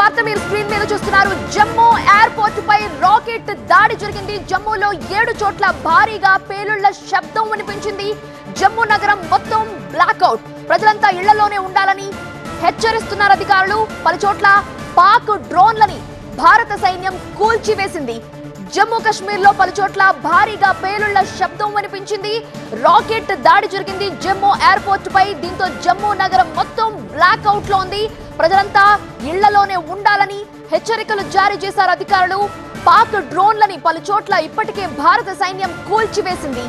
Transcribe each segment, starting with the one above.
వార్త మీరు స్క్రీన్ మీద చూస్తున్నారు. జమ్మూ ఎయిర్పోర్ట్ పై రాకెట్ దాడి జరిగింది. జమ్మూలో 7 చోట్ల భారీగా పేలుళ్ల శబ్దం వినిపించింది. జమ్మూ నగరం మొత్తం బ్లాక్అవుట్. ప్రజలంతా ఇళ్లలోనే ఉండాలని హెచ్చరిస్తున్నారు అధికారులు. పలు చోట్ల పాక్ డ్రోన్లని భారత సైన్యం కూల్చివేసింది. జమ్మూ కశ్మీర్ లో పలు చోట్ల భారీగా పేలుళ్ల శబ్దం వినిపించింది. రాకెట్ దాడి జరిగింది జమ్మూ ఎయిర్పోర్ట్ పై. దీంతో జమ్మూ నగరం మొత్తం బ్లాక్అవుట్ లో ఉంది. ప్రజలంతా ఇళ్లలోనే ఉండాలని హెచ్చరికలు జారీ చేశారు అధికారులు. పాక్ డ్రోన్లని పలు చోట్ల ఇప్పటికే భారత సైన్యం కూల్చివేసింది.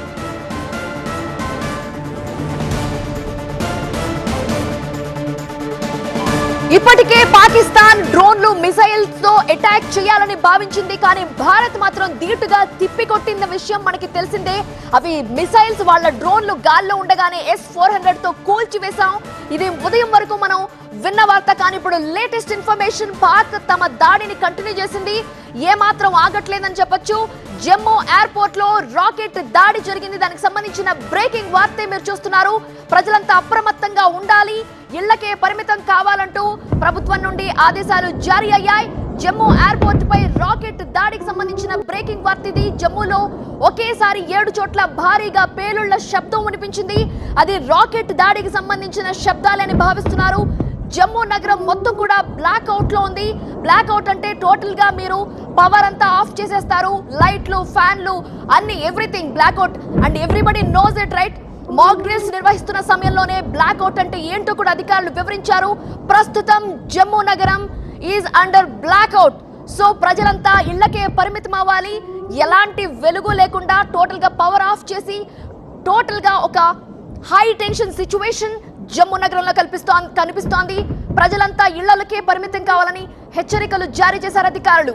ఇప్పటికే పాకిస్తాన్ డ్రోన్లు మిసైల్స్ తో అటాక్ చేయాలని భావించింది. కానీ భారత్ మాత్రం ధీటుగా తిప్పికొట్టిన విషయం మనకి తెలిసిందే. అవి మిసైల్స్ వాళ్ళ డ్రోన్లు గాల్లో ఉండగానే S-400 తో కూల్చివేశాం. ఇది ఉదయం వరకు మనం విన్న వార్త. కానీ ఇప్పుడు లేటెస్ట్ ఇన్ఫర్మేషన్, పాక్ తమ దాడిని కంటిన్యూ చేసింది. ఏమాత్రం ఆగట్లేదని చెప్పొచ్చు. జమ్మూ ఎయిర్పోర్ట్ లో రాకెట్ దాడి జరిగింది. దానికి సంబంధించిన బ్రేకింగ్ వార్తే మీరు చూస్తున్నారు. ప్రజలంతా అప్రమత్తంగా ఉండాలి, ఇళ్లకే పరిమితం కావాలంటూ ప్రభుత్వం నుండి ఆదేశాలు జారీ అయ్యాయి. జమ్మూ ఎయిర్పోర్ట్ పై రాకెట్ దాడికి సంబంధించిన బ్రేకింగ్ వార్త ఇది. జమ్మూలో ఒకేసారి 7 చోట్ల భారీగా పేలుళ్ల శబ్దం వినిపించింది. అది రాకెట్ దాడికి సంబంధించిన శబ్దాలని భావిస్తున్నారు. జమ్మూ నగరం మొత్తం కూడా బ్లాక్ అవుట్ లో ఉంది. బ్లాక్ అవుట్ అంటే టోటల్ గా మీరు పవర్ అంతా ఆఫ్ చేసేస్తారు. లైట్లు, ఫ్యాన్లు అన్ని everything black out. And everybody knows it, right? Mock drills నిర్వహిస్తున్న సమయంలోనే బ్లాక్ అవుట్ అంటే ఏంటో కూడా అధికారులు వివరించారు. ప్రస్తుతం జమ్మూ నగరం is under black out. So ప్రజలంతా ఇళ్లకే పరిమితం అవ్వాలి. ఎలాంటి వెలుగు లేకుండా టోటల్ గా పవర్ ఆఫ్ చేసి టోటల్ గా ఒక హై టెన్షన్ సిచ్యువేషన్ జమ్మూ నగరంలో కనిపిస్తోంది. ప్రజలంతా ఇళ్లకే పరిమితం కావాలని హెచ్చరికలు జారీ చేశారు అధికారులు.